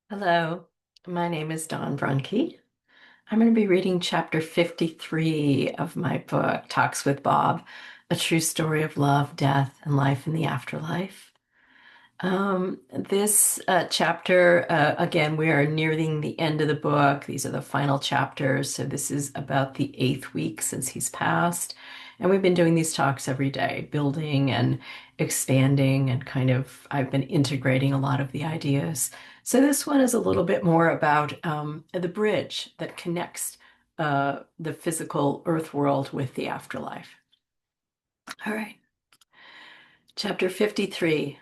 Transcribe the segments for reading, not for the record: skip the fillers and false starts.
Hello, my name is Dawn Brunke. I'm going to be reading chapter 53 of my book, Talks with Bob, a true story of love, death, and life in the afterlife. This chapter, again, we are nearing the end of the book. These are the final chapters. So this is about the eighth week since he's passed. And we've been doing these talks every day, building and expanding, and I've been integrating a lot of the ideas. So this one is a little bit more about the bridge that connects the physical earth world with the afterlife. All right. Chapter 53,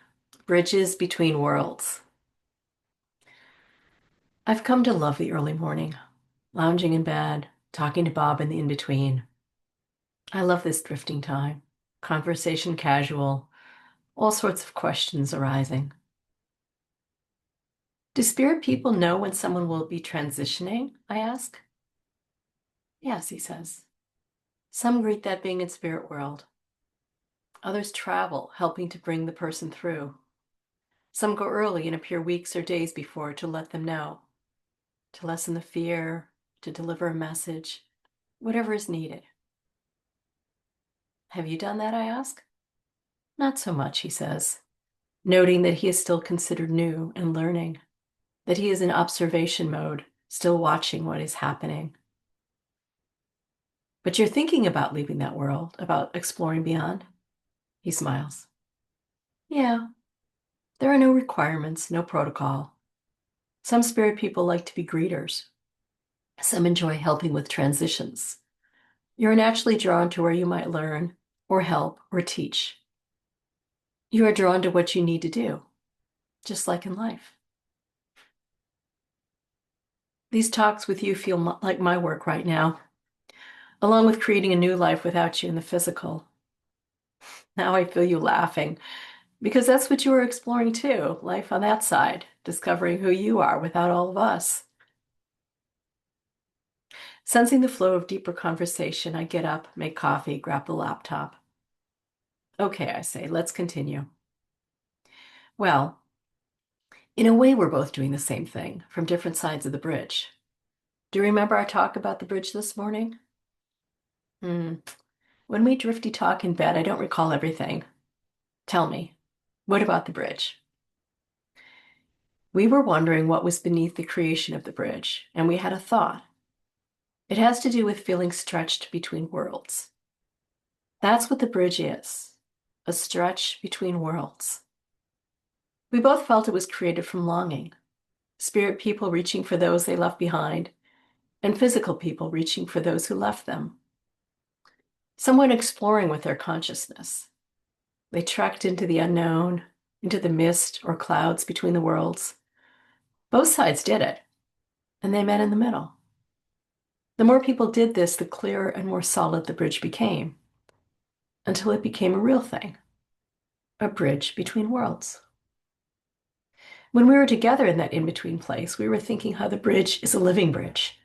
Bridges Between Worlds. I've come to love the early morning, lounging in bed, talking to Bob in the in-between. I love this drifting time, conversation casual, all sorts of questions arising. Do spirit people know when someone will be transitioning? I ask. Yes, he says. Some greet that being in spirit world. Others travel, helping to bring the person through. Some go early and appear weeks or days before to let them know, to lessen the fear, to deliver a message, whatever is needed. Have you done that? I ask. Not so much, he says, noting that he is still considered new and learning, that he is in observation mode, still watching what is happening. But you're thinking about leaving that world, about exploring beyond? He smiles. Yeah, there are no requirements, no protocol. Some spirit people like to be greeters. Some enjoy helping with transitions. You're naturally drawn to where you might learn, or help, or teach. You are drawn to what you need to do, just like in life. These talks with you feel like my work right now, along with creating a new life without you in the physical. Now I feel you laughing, because that's what you were exploring too, life on that side, discovering who you are without all of us. Sensing the flow of deeper conversation, I get up, make coffee, grab the laptop. Okay, I say, let's continue. Well, in a way, we're both doing the same thing from different sides of the bridge. Do you remember our talk about the bridge this morning? Hmm. When we drifty talk in bed, I don't recall everything. Tell me, what about the bridge? We were wondering what was beneath the creation of the bridge, and we had a thought. It has to do with feeling stretched between worlds. That's what the bridge is, a stretch between worlds. We both felt it was created from longing, spirit people reaching for those they left behind, and physical people reaching for those who left them. Someone exploring with their consciousness. They trekked into the unknown, into the mist or clouds between the worlds. Both sides did it, and they met in the middle. The more people did this, the clearer and more solid the bridge became, until it became a real thing, a bridge between worlds. When we were together in that in-between place, we were thinking how the bridge is a living bridge,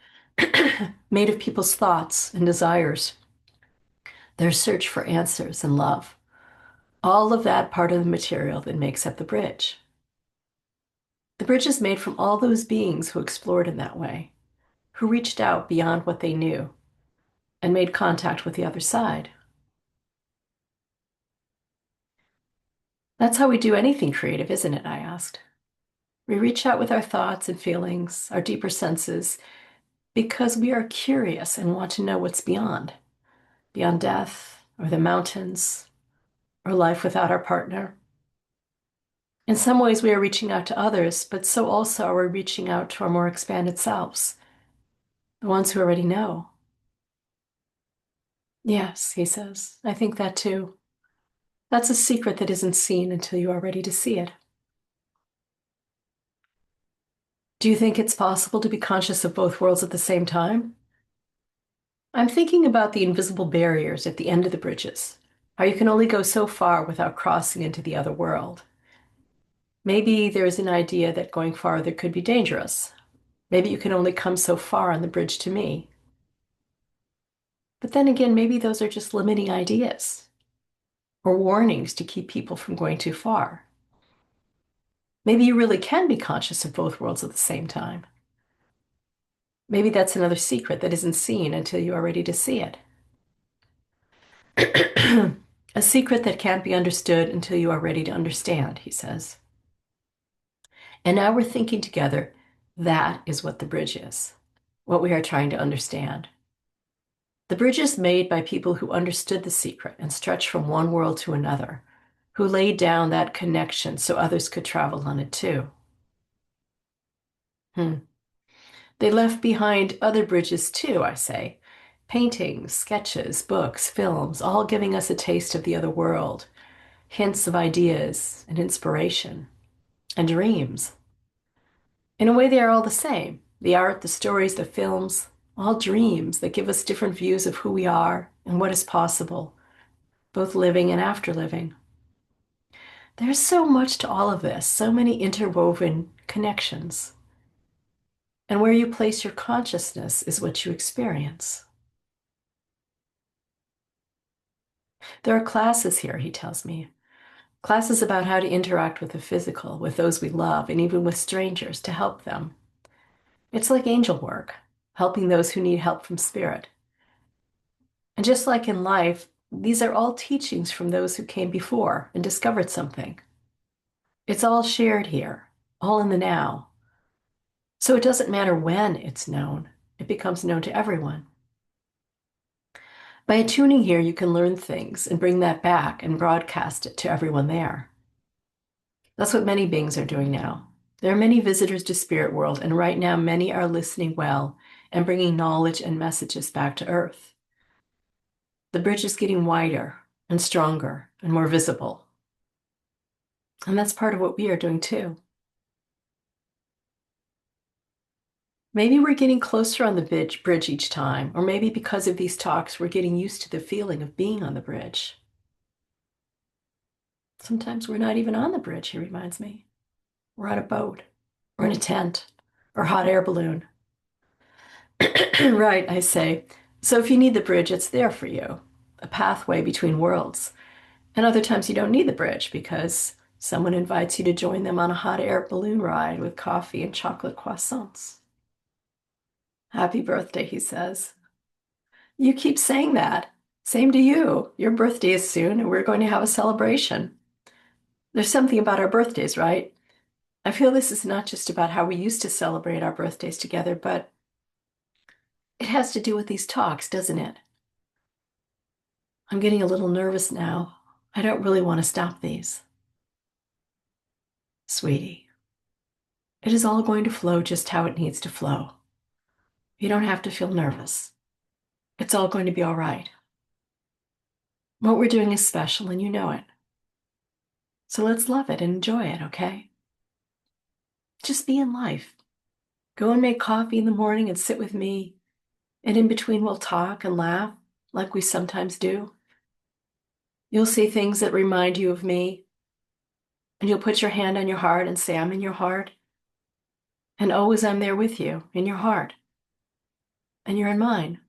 made of people's thoughts and desires, their search for answers and love. All of that part of the material that makes up the bridge. The bridge is made from all those beings who explored in that way, who reached out beyond what they knew and made contact with the other side. That's how we do anything creative, isn't it? I asked. We reach out with our thoughts and feelings, our deeper senses, because we are curious and want to know what's beyond, beyond death, or the mountains, or life without our partner. In some ways, we are reaching out to others, but so also are we reaching out to our more expanded selves, the ones who already know. Yes, he says, I think that too. That's a secret that isn't seen until you are ready to see it. Do you think it's possible to be conscious of both worlds at the same time? I'm thinking about the invisible barriers at the end of the bridges, how you can only go so far without crossing into the other world. Maybe there is an idea that going farther could be dangerous. Maybe you can only come so far on the bridge to me. But then again, maybe those are just limiting ideas or warnings to keep people from going too far. Maybe you really can be conscious of both worlds at the same time. Maybe that's another secret that isn't seen until you are ready to see it. A secret that can't be understood until you are ready to understand, he says. And now we're thinking together that is what the bridge is, what we are trying to understand. The bridge is made by people who understood the secret and stretched from one world to another, who laid down that connection so others could travel on it too. Hmm. They left behind other bridges too, I say. Paintings, sketches, books, films, all giving us a taste of the other world, hints of ideas and inspiration and dreams. In a way, they are all the same. The art, the stories, the films, all dreams that give us different views of who we are and what is possible, both living and after living. There's so much to all of this, so many interwoven connections. And where you place your consciousness is what you experience. There are classes here, he tells me. Classes about how to interact with the physical, with those we love, and even with strangers to help them. It's like angel work, helping those who need help from spirit. And just like in life, these are all teachings from those who came before and discovered something. It's all shared here, all in the now. So it doesn't matter when it's known, it becomes known to everyone. By attuning here, you can learn things and bring that back and broadcast it to everyone there. That's what many beings are doing now. There are many visitors to spirit world, and right now many are listening well and bringing knowledge and messages back to Earth. The bridge is getting wider and stronger and more visible. And that's part of what we are doing too. Maybe we're getting closer on the bridge each time, or maybe because of these talks, we're getting used to the feeling of being on the bridge. Sometimes we're not even on the bridge, he reminds me. We're on a boat, or in a tent, or hot air balloon. Right, I say. So if you need the bridge, it's there for you, a pathway between worlds. And other times you don't need the bridge because someone invites you to join them on a hot air balloon ride with coffee and chocolate croissants. Happy birthday, he says. You keep saying that. Same to you. Your birthday is soon, and we're going to have a celebration. There's something about our birthdays, right? I feel this is not just about how we used to celebrate our birthdays together, but it has to do with these talks, doesn't it? I'm getting a little nervous now. I don't really want to stop these. Sweetie, it is all going to flow just how it needs to flow. You don't have to feel nervous. It's all going to be all right. What we're doing is special, and you know it. So let's love it and enjoy it, okay? Just be in life. Go and make coffee in the morning and sit with me, and in between we'll talk and laugh like we sometimes do. You'll see things that remind you of me, and you'll put your hand on your heart and say, I'm in your heart. And always I'm there with you, in your heart. And you're in mine,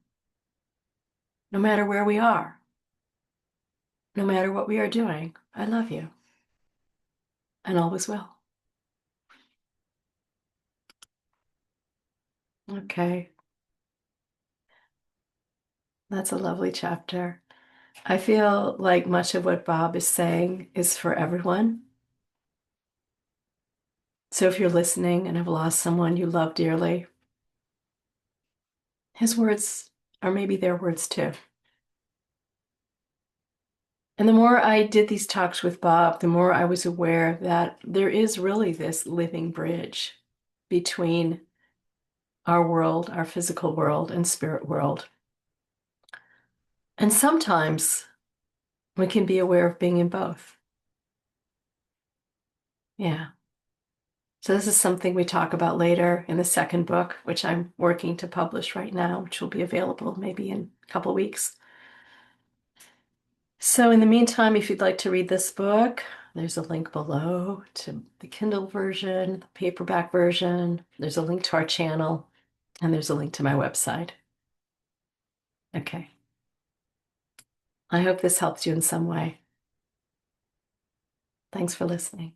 no matter where we are, no matter what we are doing. I love you, and always will. Okay, that's a lovely chapter. I feel like much of what Bob is saying is for everyone. So if you're listening and have lost someone you love dearly, his words are maybe their words too. And the more I did these talks with Bob, the more I was aware that there is really this living bridge between our world, our physical world, and spirit world. And sometimes we can be aware of being in both. Yeah. So this is something we talk about later in the second book, which I'm working to publish right now, which will be available maybe in a couple weeks. So in the meantime, if you'd like to read this book, there's a link below to the Kindle version, the paperback version. There's a link to our channel, and there's a link to my website. Okay. I hope this helps you in some way. Thanks for listening.